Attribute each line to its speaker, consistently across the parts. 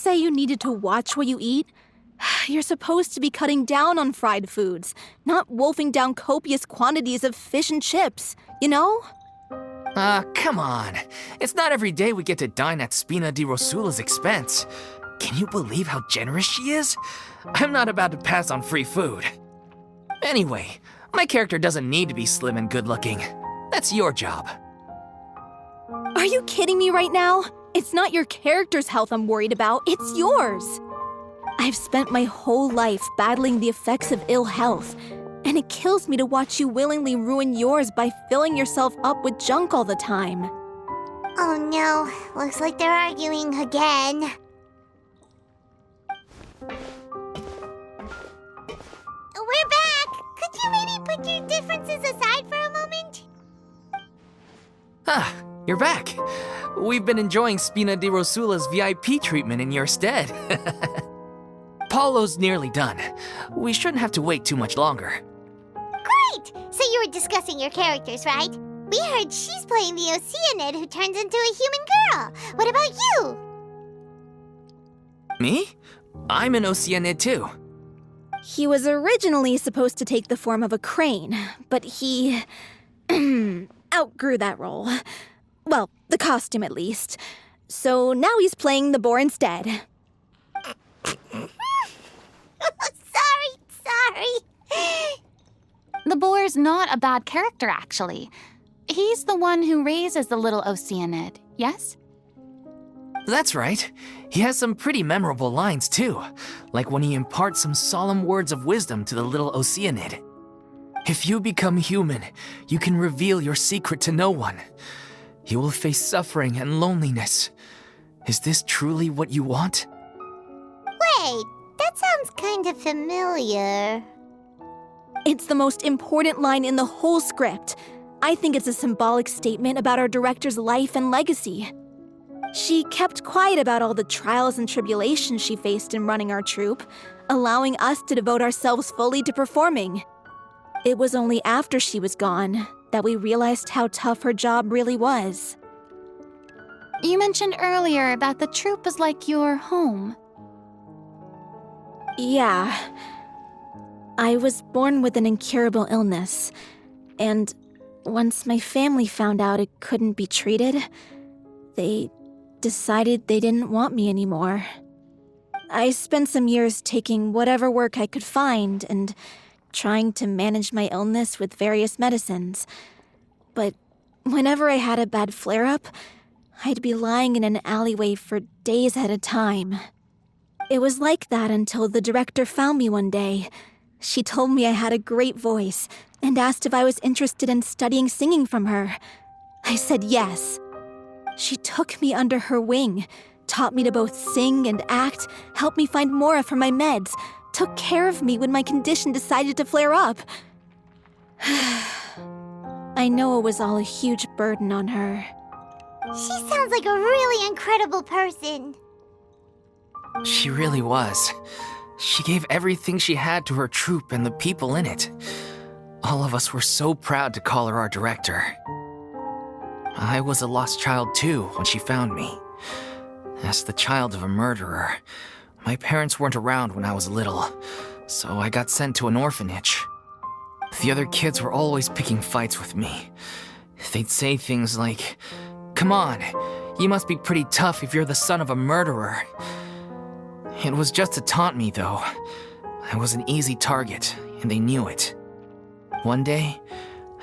Speaker 1: say you needed to watch what you eat? You're supposed to be cutting down on fried foods, not wolfing down copious quantities of fish and chips, you know?
Speaker 2: Come on. It's not every day we get to dine at Spina di Rosula's expense. Can you believe how generous she is? I'm not about to pass on free food. Anyway, my character doesn't need to be slim and good-looking. That's your job.
Speaker 1: Are you kidding me right now? It's not your character's health I'm worried about, it's yours. I've spent my whole life battling the effects of ill health, and it kills me to watch you willingly ruin yours by filling yourself up with junk all the time.
Speaker 3: Oh no, looks like they're arguing again. We're back! Could you maybe put your differences aside for a moment?
Speaker 2: Ah, you're back. We've been enjoying Spina di Rosula's VIP treatment in your stead. Paulo's nearly done. We shouldn't have to wait too much longer.
Speaker 3: Great! So you were discussing your characters, right? We heard she's playing the Oceanid who turns into a human girl. What about you?
Speaker 2: Me? I'm an Oceanid too.
Speaker 1: He was originally supposed to take the form of a crane, but he outgrew that role. Well, the costume at least. So now he's playing the boar instead.
Speaker 3: Sorry.
Speaker 4: The boar's not a bad character, actually. He's the one who raises the little Oceanid, yes?
Speaker 2: That's right. He has some pretty memorable lines too, like when he imparts some solemn words of wisdom to the little Oceanid. If you become human, you can reveal your secret to no one. You will face suffering and loneliness. Is this truly what you want?
Speaker 3: Wait, that sounds kind of familiar.
Speaker 1: It's the most important line in the whole script. I think it's a symbolic statement about our director's life and legacy. She kept quiet about all the trials and tribulations she faced in running our troupe, allowing us to devote ourselves fully to performing. It was only after she was gone that we realized how tough her job really was.
Speaker 4: You mentioned earlier that the troupe was like your home.
Speaker 1: Yeah. I was born with an incurable illness, and once my family found out it couldn't be treated, they decided they didn't want me anymore. I spent some years taking whatever work I could find and trying to manage my illness with various medicines. But whenever I had a bad flare-up, I'd be lying in an alleyway for days at a time. It was like that until the director found me one day. She told me I had a great voice and asked if I was interested in studying singing from her. I said yes. She took me under her wing, taught me to both sing and act, helped me find Mora for my meds, took care of me when my condition decided to flare up. I know it was all a huge burden on her.
Speaker 3: She sounds like a really incredible person.
Speaker 2: She really was. She gave everything she had to her troupe and the people in it. All of us were so proud to call her our director. I was a lost child too when she found me. As the child of a murderer, my parents weren't around when I was little, so I got sent to an orphanage. The other kids were always picking fights with me. They'd say things like, "Come on, you must be pretty tough if you're the son of a murderer." It was just to taunt me, though. I was an easy target, and they knew it. One day,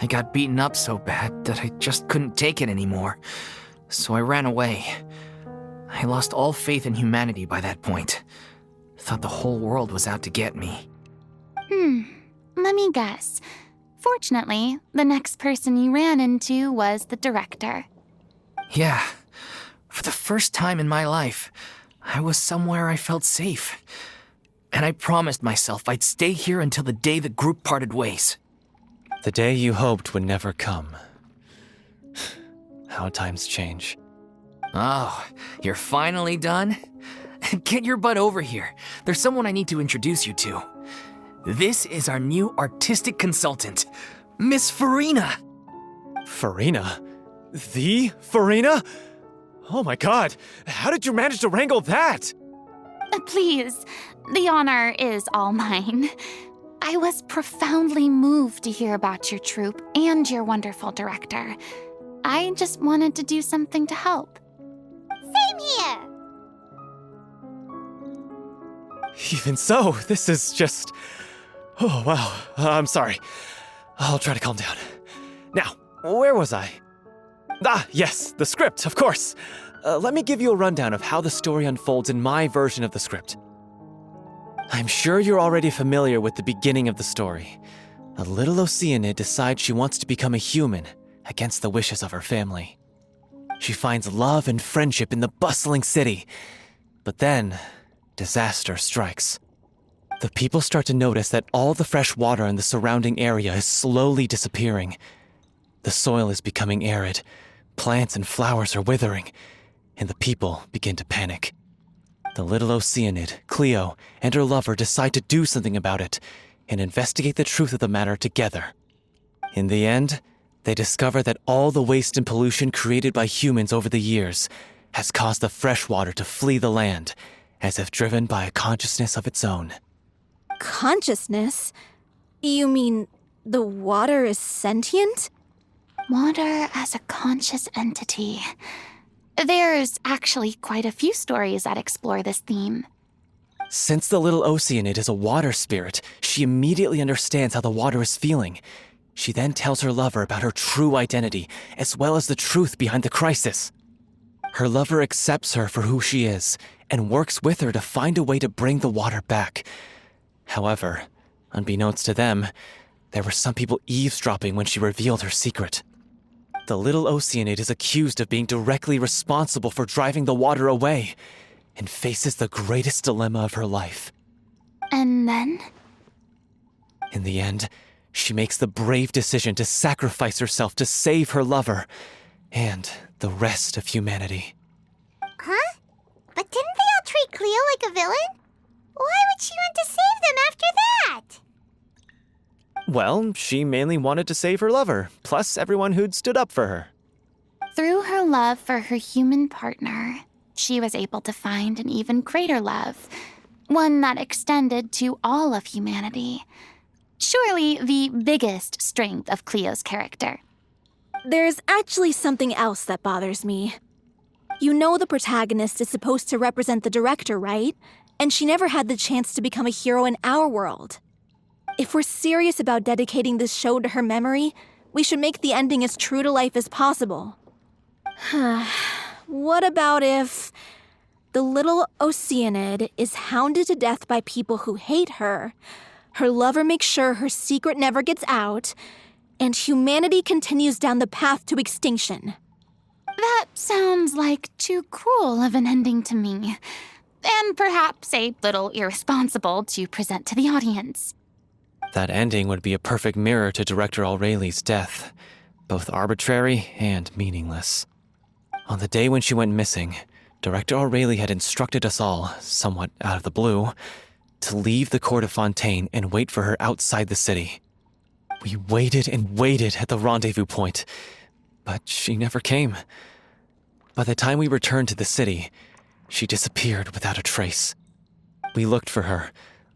Speaker 2: I got beaten up so bad that I just couldn't take it anymore, so I ran away. I lost all faith in humanity by that point. Thought the whole world was out to get me.
Speaker 4: Let me guess. Fortunately, the next person you ran into was the director.
Speaker 2: Yeah. For the first time in my life, I was somewhere I felt safe. And I promised myself I'd stay here until the day the group parted ways.
Speaker 5: The day you hoped would never come. How times change.
Speaker 2: Oh, you're finally done? Get your butt over here. There's someone I need to introduce you to. This is our new artistic consultant, Miss Farina.
Speaker 5: Farina? The Farina? Oh my god, how did you manage to wrangle that?
Speaker 4: Please, the honor is all mine. I was profoundly moved to hear about your troupe and your wonderful director. I just wanted to do something to help.
Speaker 3: Same here.
Speaker 5: Even so, this is just... Oh, wow. I'm sorry. I'll try to calm down. Now, where was I? Ah, yes, the script, of course. Let me give you a rundown of how the story unfolds in my version of the script. I'm sure you're already familiar with the beginning of the story. A little Oceanid decides she wants to become a human against the wishes of her family. She finds love and friendship in the bustling city. But then, disaster strikes. The people start to notice that all the fresh water in the surrounding area is slowly disappearing. The soil is becoming arid, plants and flowers are withering, and the people begin to panic. The little Oceanid, Cleo, and her lover decide to do something about it and investigate the truth of the matter together. In the end, they discover that all the waste and pollution created by humans over the years has caused the fresh water to flee the land, as if driven by a consciousness of its own.
Speaker 1: Consciousness? You mean the water is sentient?
Speaker 4: Water as a conscious entity. There's actually quite a few stories that explore this theme.
Speaker 5: Since the little Oceanid is a water spirit, she immediately understands how the water is feeling. She then tells her lover about her true identity, as well as the truth behind the crisis. Her lover accepts her for who she is, and works with her to find a way to bring the water back. However, unbeknownst to them, there were some people eavesdropping when she revealed her secret. The little Oceanid is accused of being directly responsible for driving the water away, and faces the greatest dilemma of her life.
Speaker 4: And then?
Speaker 5: In the end, she makes the brave decision to sacrifice herself to save her lover, and the rest of humanity.
Speaker 3: Huh? But didn't they all treat Cleo like a villain? Why would she want to save them after that?
Speaker 5: Well, she mainly wanted to save her lover, plus everyone who'd stood up for her.
Speaker 4: Through her love for her human partner, she was able to find an even greater love, one that extended to all of humanity. Surely the biggest strength of Cleo's character.
Speaker 1: There's actually something else that bothers me. You know the protagonist is supposed to represent the director, right? And she never had the chance to become a hero in our world. If we're serious about dedicating this show to her memory, we should make the ending as true to life as possible. What about if the little Oceanid is hounded to death by people who hate her, her lover makes sure her secret never gets out, and humanity continues down the path to extinction?
Speaker 4: That sounds like too cruel of an ending to me, and perhaps a little irresponsible to present to the audience.
Speaker 5: That ending would be a perfect mirror to Director Aurelie's death, both arbitrary and meaningless. On the day when she went missing, Director Aurelie had instructed us all, somewhat out of the blue, to leave the court of Fontaine and wait for her outside the city. We waited and waited at the rendezvous point, but she never came. By the time we returned to the city, she disappeared without a trace. We looked for her.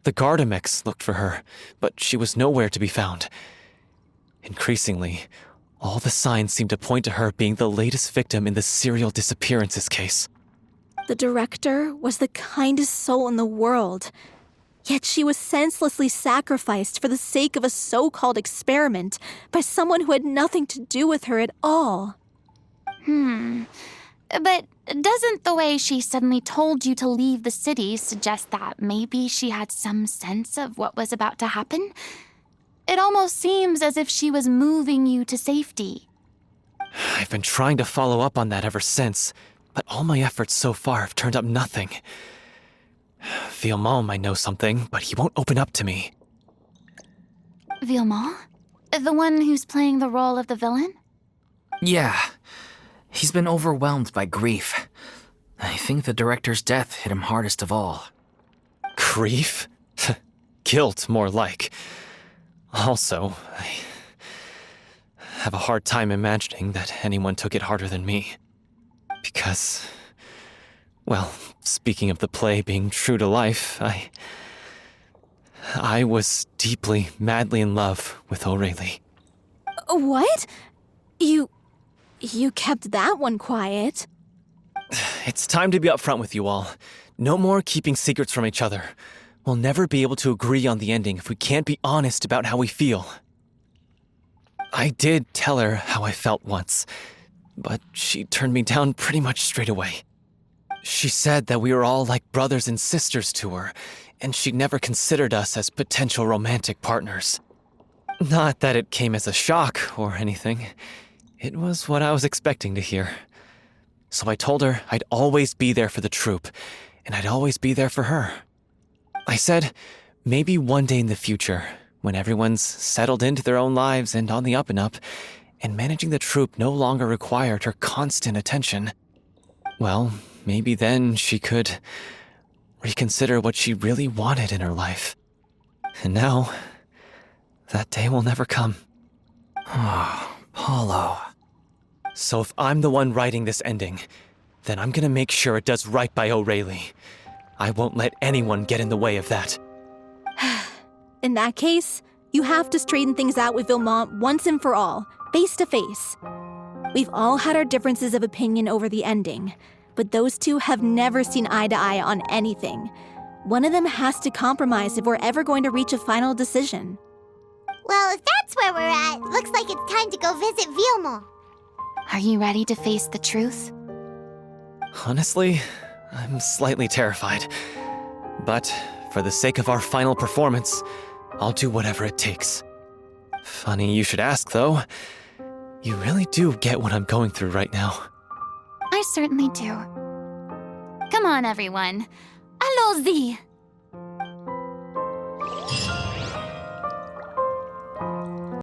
Speaker 5: The Gardamex looked for her, but she was nowhere to be found. Increasingly, all the signs seemed to point to her being the latest victim in the serial disappearances case.
Speaker 1: The director was the kindest soul in the world, yet she was senselessly sacrificed for the sake of a so-called experiment by someone who had nothing to do with her at all.
Speaker 4: But doesn't the way she suddenly told you to leave the city suggest that maybe she had some sense of what was about to happen? It almost seems as if she was moving you to safety.
Speaker 5: I've been trying to follow up on that ever since, but all my efforts so far have turned up nothing. Villemont might know something, but he won't open up to me.
Speaker 4: Villemont? The one who's playing the role of the villain?
Speaker 2: Yeah. He's been overwhelmed by grief. I think the director's death hit him hardest of all.
Speaker 5: Grief? Guilt, more like. Also, I have a hard time imagining that anyone took it harder than me. Because Well, speaking of the play being true to life, I was deeply, madly in love with O'Reilly.
Speaker 1: What? You kept that one quiet.
Speaker 5: It's time to be upfront with you all. No more keeping secrets from each other. We'll never be able to agree on the ending if we can't be honest about how we feel. I did tell her how I felt once, but she turned me down pretty much straight away. She said that we were all like brothers and sisters to her, and she never considered us as potential romantic partners. Not that it came as a shock or anything. It was what I was expecting to hear. So I told her I'd always be there for the troupe, and I'd always be there for her. I said, maybe one day in the future, when everyone's settled into their own lives and on the up and up, and managing the troupe no longer required her constant attention, well, maybe then she could reconsider what she really wanted in her life. And now, that day will never come.
Speaker 2: Oh, Paulo.
Speaker 5: So if I'm the one writing this ending, then I'm gonna make sure it does right by O'Reilly. I won't let anyone get in the way of that.
Speaker 1: In that case, you have to straighten things out with Vilmont once and for all, face to face. We've all had our differences of opinion over the ending, but those two have never seen eye to eye on anything. One of them has to compromise if we're ever going to reach a final decision.
Speaker 3: Well, if that's where we're at, looks like it's time to go visit Vilmont.
Speaker 4: Are you ready to face the truth?
Speaker 5: Honestly, I'm slightly terrified. But for the sake of our final performance, I'll do whatever it takes. Funny you should ask, though. You really do get what I'm going through right now.
Speaker 4: I certainly do. Come on, everyone. Allons-y!